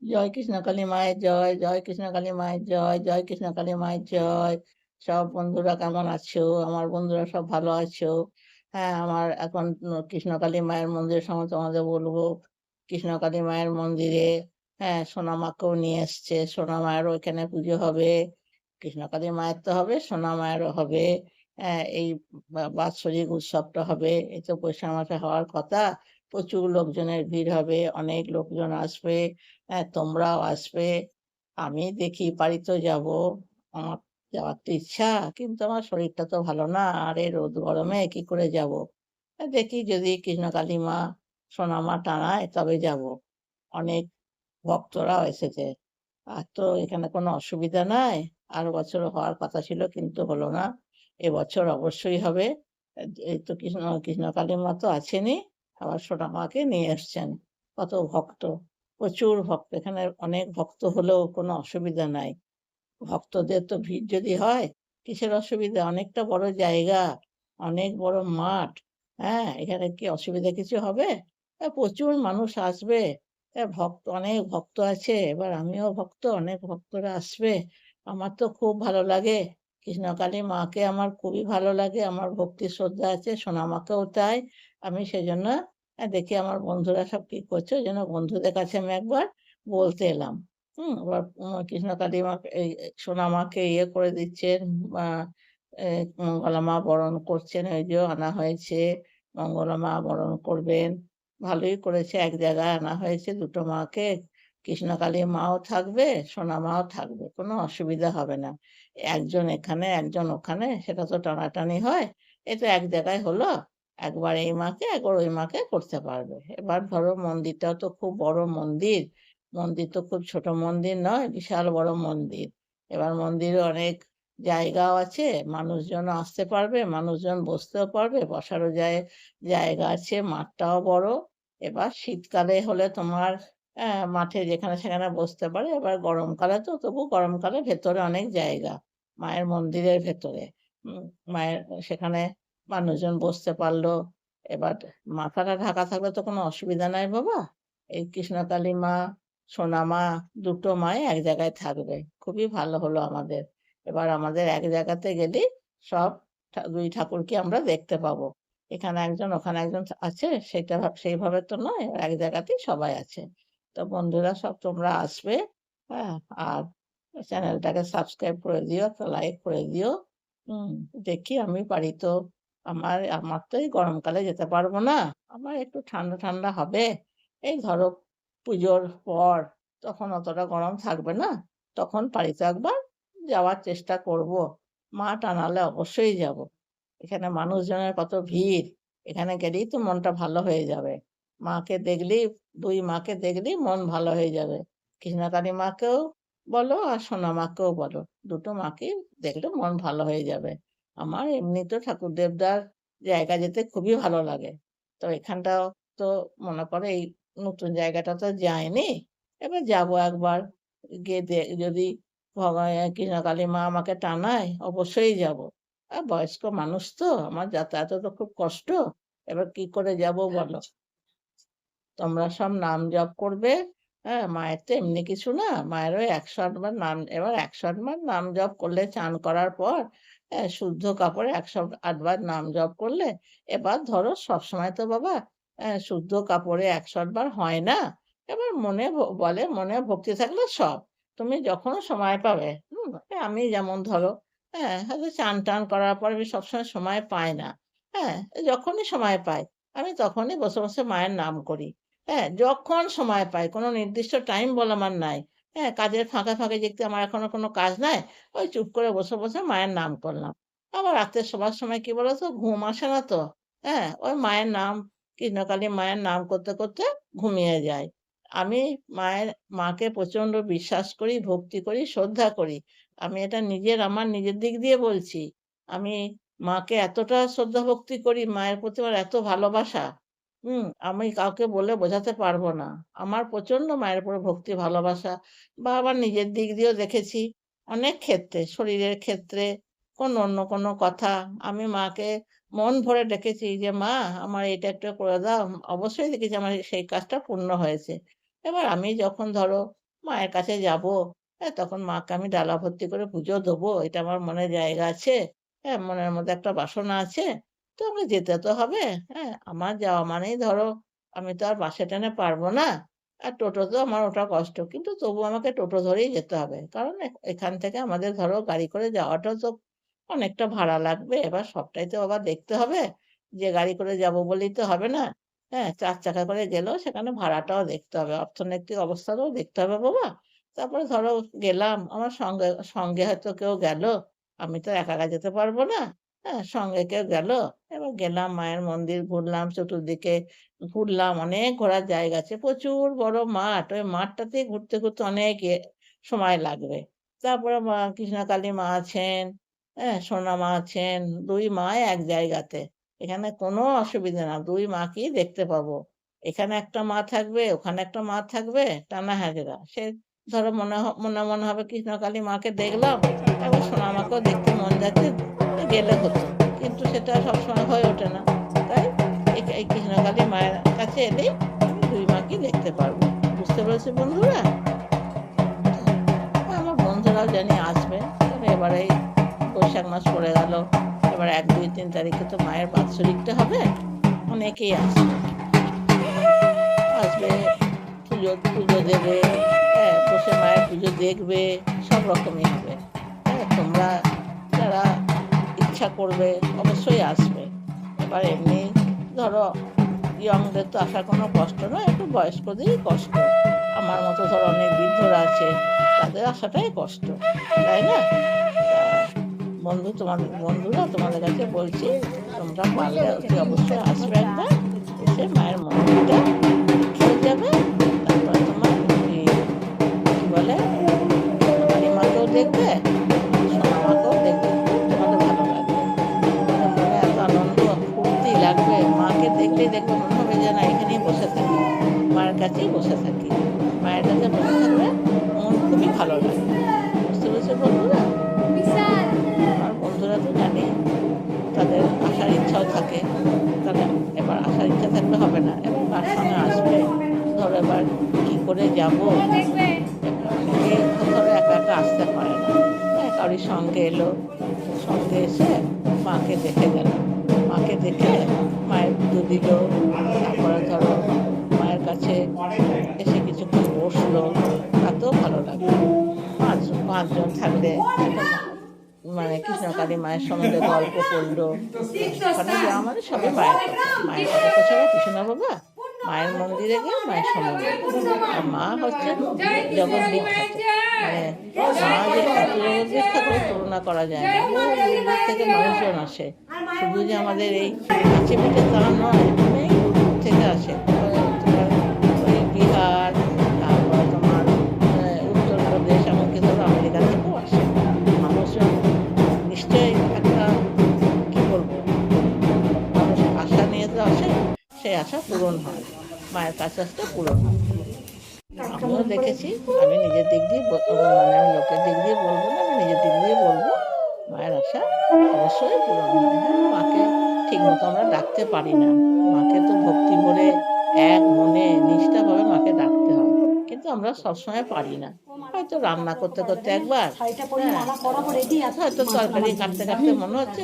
জয় কৃষ্ণকালী মায়ের জয়, জয় কৃষ্ণকালী মায়ের জয়, জয় কৃষ্ণকালী মায়ের জয়। সব বন্ধুরা কেমন আছো? আমার বন্ধুরা সব ভালো আছো? হ্যাঁ, আমার এখন কৃষ্ণকালী মায়ের মন্দিরের সময় তোমাদের বলবো। কৃষ্ণকালী মায়ের মন্দিরে হ্যাঁ, সোনা মাকেও নিয়ে এসছে। সোনা মায়েরও এখানে পুজো হবে। কৃষ্ণকালী মায়ের তো হবে, সোনা মায়েরও হবে। হ্যাঁ, এই বাৎসরিক উৎসবটা হবে। এই তো বৈশাখ মাসে হওয়ার কথা। প্রচুর লোকজনের ভিড় হবে, অনেক লোকজন আসবে। হ্যাঁ, তোমরাও আসবে। আমি দেখি পারি তো যাবো। আমার যাওয়ার তো ইচ্ছা, কিন্তু আমার শরীরটা তো ভালো না। আর এই রোদ গরমে কি করে যাবো? দেখি যদি কৃষ্ণকালী মা, সোনা মা টানায় তবে যাবো। অনেক ভক্তরাও এসেছে। আর তো এখানে কোনো অসুবিধা নাই। আর বছরও হওয়ার কথা ছিল কিন্তু হলো না। এবছর অবশ্যই হবে। এই তো কৃষ্ণকালী মা তো আছেনই। আবার সোনা মাকে নিয়ে এসছেন। কত ভক্ত, প্রচুর ভক্ত। এখানে অনেক ভক্ত হলেও কোনো অসুবিধা নাই। ভক্তদের তো ভিড় যদি হয়, কিসের অসুবিধা? অনেকটা বড় জায়গা, অনেক বড় মাঠ। হ্যাঁ, এখানে কি অসুবিধা কিছু হবে? প্রচুর মানুষ আসবে। অনেক ভক্ত আছে। এবার আমিও ভক্ত, অনেক ভক্তরা আসবে। আমার তো খুব ভালো লাগে। কৃষ্ণকালী মাকে আমার খুবই ভালো লাগে। আমার ভক্তি শ্রদ্ধা আছে, সোনা মাকেও তাই। আমি সেজন্য দেখি আমার বন্ধুরা সব কি করছে, ওইজন্য বন্ধুদের কাছে আমি একবার বলতে এলাম। আবার কৃষ্ণকালী মাকে সোনা মাকে ইয়ে করে দিচ্ছেন, আ এ মঙ্গলা মা বরণ করছেন, ওই যে আনা হয়েছে। মঙ্গলা মা বরণ করবেন। ভালোই করেছে, এক জায়গায় আনা হয়েছে দুটো মাকে। কৃষ্ণকালী মাও থাকবে, সোনা মাও থাকবে। কোনো অসুবিধা হবে না। একজন এখানে, একজন ওখানে সেটা তো টানাটানি হয়। এ তো এক জায়গায় হলো। একবার এই মাকে, একবার ওই মাকে করতে পারবে। এবার ধরো মন্দিরটাও তো খুব বড় মন্দির। মন্দির তো খুব ছোট মন্দির নয়, বিশাল বড় মন্দির। এবার মন্দিরে অনেক জায়গাও আছে, মানুষজনও আসতে পারবে, মানুষজন বসতেও পারবে, বসারও জায়গা আছে, মাঠটাও বড়। এবার শীতকালে হলে তোমার মাঠে যেখানে সেখানে বসতে পারে। এবার গরমকালে তো তবু গরমকালে ভেতরে অনেক জায়গা, মায়ের মন্দিরের ভেতরে। উম মায়ের সেখানে মানুষজন বসতে পারল। এবার মাথাটা ঢাকা থাকলে তো কোনো অসুবিধা নাই বাবা। এই কৃষ্ণকালী মা, সোনা মা, দুটো মাই এক জায়গায় থাকবে। খুবই ভালো হলো আমাদের। এবার আমাদের এক জায়গাতে গেলেই সব ২ ঠাকুরকে আমরা দেখতে পাবো। এখানে একজন, ওখানে একজন আছে, সেটা সেইভাবে তো নয়। এক জায়গাতেই সবাই আছে। তো বন্ধুরা সব তোমরা আসবে, হ্যাঁ? আর চ্যানেলটাকে সাবস্ক্রাইব করে দিও, একটা লাইক করে দিও। হুম, দেখি আমি পারি তো। আমার তো এই গরমকালে যেতে পারবো না। আমার একটু ঠান্ডা, ঠান্ডা হবে। এই ধরো পুজোর পর, তখন অতটা গরম থাকবে না। তখন পারি তো একবার যাওয়ার চেষ্টা করব। মা টানালে অবশ্যই যাব। এখানে মানুষজনের কত ভিড়। এখানে গেলেই তো মনটা ভালো হয়ে যাবে। মাকে দেখলেই, ২ মাকে দেখলেই মন ভালো হয়ে যাবে। কৃষ্ণকালী মাকেও বলো আর সোনা মাকেও বলো। দুটো মাকেই দেখলে মন ভালো হয়ে যাবে। আমার এমনি তো ঠাকুর দেবতার জায়গা যেতে খুবই ভালো লাগে। তো এখানটাও তো মনে করো এই নতুন জায়গাটা তো যাইনি। এবার যাবো একবার। গিয়ে যদি কৃষ্ণকালী মা আমাকে টানায় অবশ্যই যাবো। বয়স্ক মানুষ তো, আমার যাতায়াতে তো খুব কষ্ট। এবার কি করে যাব বলো? তোমরা সব নাম জপ করবে। হ্যাঁ, মায়ের তো এমনি কিছু না। মায়ের ওই ১০৮ বার নাম, এবার ১০৮ বার নাম জপ করলে, চান করার পর শুদ্ধ কাপড়ে ১০৮ বার নাম জপ করলে, এবার ধরো সবসময় তো বাবা শুদ্ধ কাপড়ে ১০৮ বার হয় না। এবার মনে বলে মনে ভক্তি থাকলে সব। তুমি যখন সময় পাবে, আমি যেমন ধরো হয়তো চান-টান করার পর আমি সবসময় সময় পাই না। হ্যাঁ? যখনই সময় পাই, আমি তখনই বসে, বসে মায়ের নাম করি। হ্যাঁ, যখন সময় পাই, কোনো নির্দিষ্ট টাইম বলে আমার নাই। হ্যাঁ, কাজের ফাঁকে, ফাঁকে যেহেতু আমার এখনো কোনো কাজ নাই, ওই চুপ করে বসে, বসে মায়ের নাম করলাম। আবার রাত্রে শোবার সময় কি বলো তো? ঘুম আসে না তো। হ্যাঁ, ওই মায়ের নাম, কৃষ্ণকালী মায়ের নাম করতে, করতে ঘুমিয়ে যাই। আমি মাকে প্রচন্ড বিশ্বাস করি, ভক্তি করি, শ্রদ্ধা করি। আমি এটা আমার নিজের দিক দিয়ে বলছি। আমি মাকে এতটা শ্রদ্ধা ভক্তি করি, মায়ের প্রতি আমার এত ভালোবাসা, আমি কাউকে বলে বোঝাতে পারবো না। আমার প্রচন্ড মায়ের উপরে ভক্তি ভালোবাসা। বা আবার নিজের দিক দিয়েও দেখেছি অনেক ক্ষেত্রে, শরীরের ক্ষেত্রে, অন্য কোনো কথা আমি মাকে মন ভরে ডেকেছি যে, "মা আমার এটা একটু করে দাও।" অবশ্যই দেখেছি আমার সেই কাজটা পূর্ণ হয়েছে। এবার আমি যখন ধরো মায়ের কাছে যাবো। তখন মাকে আমি ডালা ভর্তি করে পুজো দেবো। এটা আমার মনে জায়গা আছে। মনের মধ্যে একটা বাসনা আছে। তো আমাকে যেতে তো হবে। আমার যাওয়া মানেই ধরো আমি তো আর বাসে ট্রেনে পারবো না। আর টোটোতেও আমার ওঠা কষ্ট। কিন্তু তবুও আমাকে টোটো ধরেই যেতে হবে। কারণ এখান থেকে আমাদের ধরো গাড়ি করে যাওয়াটাও তো অনেকটা ভাড়া লাগবে। এবার সবটাই তো আবার দেখতে হবে। যে গাড়ি করে যাবো বলেই তো হবে না। ৪ চাকা করে গেলেও সেখানে ভাড়াটাও দেখতে হবে। অর্থনৈতিক অবস্থাটাও দেখতে হবে বাবা। তারপরে ধরো গেলাম, আমার সঙ্গে সঙ্গে হয়তো কেউ গেল। আমি তো একা, একা যেতে পারবো না। সঙ্গে কেউ গেল। এবার গেলাম মায়ের মন্দির ঘুরলাম চতুর্দিকে ঘুরলাম। অনেক ঘোরার জায়গা আছে। প্রচুর বড় মাঠ। ওই মাঠটাতেই ঘুরতে, ঘুরতে অনেক সময় লাগবে। তারপরে কৃষ্ণকালী মা আছেন, সোনা মা আছেন। ২ মাই এক জায়গাতে। এখানে কোনো অসুবিধা না। ২ মাকেই দেখতে পাবো। এখানে একটা মা থাকবে, ওখানে একটা মা থাকবে, টানা হাজরা। সে ধরো মনে হবে কৃষ্ণকালী মাকে দেখলাম, একবার সোনা মাকেও দেখতে মন যাচ্ছে, গেলে হতো। কিন্তু সেটা সবসময় হয়ে ওঠে না। তাই এই কৃষ্ণকালী মায়ের কাছে এলেই আমি ২ মাকেই দেখতে পারবো। বুঝতে পেরেছো বন্ধুরা? আমার বন্ধুরাও জানি আসবে। তবে এবারে এই বৈশাখ মাস পড়ে গেল। এবার ১, ২, ৩ তারিখে তো মায়ের বাৎসরিকটা হবে। অনেকেই আসবে। আসবে, পুজো পুজো দেবে, বসে মায়ের পুজো দেখবে, সব রকমই হবে। তোমরা যারা ইচ্ছা করবে অবশ্যই আসবে। এবার এমনি ধরো ইয়ংদের তো আসার কোনো কষ্ট নয়, একটু বয়স্কদেরই কষ্ট। আমার মতো ধরো অনেক বৃদ্ধরা আছে, তাদের আসাটাই কষ্ট, তাই না? তা বন্ধুরা তোমাদের কাছে বলছি, তোমরা পারলে অতি অবশ্যই আসবে একবার। এসে মায়ের মন্দিরটা হয়ে যাবে। তারপরে তোমার কি বলে কৃষ্ণকালী মাকেও দেখবে, সোনা মাকেও দেখবে। খুব তোমাদের ভালো লাগবে। তোমাদের মনে এত আনন্দ ফুর্তি লাগবে। মাকে দেখলেই দেখবে মনে হবে যে না এখানেই বসে থাকি। মায়ের কাছেই বসে থাকি। মায়ের কাছে বসে থাকলে মন খুবই ভালো লাগবে। বুঝতে পেরেছো বন্ধুরা? আমার বন্ধুরা তো জানি তাদের আসার ইচ্ছাও থাকে। তাহলে এবার আসার ইচ্ছা থাকলে হবে না। এবার কার সঙ্গে আসবে? ধরো এবার কি করে যাবো? অনেকেই তো ধরো একা, একা আসতে পারে না। কারোর সঙ্গে এলো, সঙ্গে এসে মাকে দেখে গেল। মাকে দেখে মায়ের পুজো দিল। তারপরে ধরো মায়ের কাছে এসে কিছুক্ষণ বসলো। তাতেও ভালো লাগবে। ৫ জন থাকলে একটা মানে কৃষ্ণকালী মায়ের সম্বন্ধে গল্প করলো। ওখানে যাওয়া মানে সবই মায়ের কথা। মায়ের কথা তো ছাড়া কিছু না বাবা। মায়ের মন্দিরে গিয়ে মায়ের সম্বন্ধে। আর মা হচ্ছেন জগৎ বিখ্যাত। মানে মা যে কত জগৎ বিখ্যাত তুলনা করা যায় না। বহু দূর দূর থেকে মানুষজন আসে। শুধু যে আমাদের এই কাছেপিঠে তা নয়, অনেক দূর দূর থেকে আসে। তোমার ওই বিহার, তারপরে তোমার উত্তরপ্রদেশ, এমনকি ধরো আমেরিকা থেকেও আসে। মানুষজন নিশ্চয়ই একটা কি বলবো, মানুষ আশা নিয়ে তো আসে, সেই আশা পূরণ হয়। মায়ের কাছে আসলে পূরণ হয়। আমিও দেখেছি। আমি নিজের দিক দিয়ে মানে আমি লোকের দিক দিয়ে বলবো না, আমি নিজের দিক দিয়ে বলবো। মায়ের আশা অবশ্যই পূরণ হয়। মাকে ঠিকমতো আমরা ডাকতে পারি না। মাকে তো ভক্তি ভরে এক মনে নিষ্ঠাভাবে মাকে ডাকতে হয়। কিন্তু আমরা সবসময় পারি না। হয়তো রান্না করতে, করতে একবার, হয়তো তরকারি কাটতে, কাটতে মনে হচ্ছে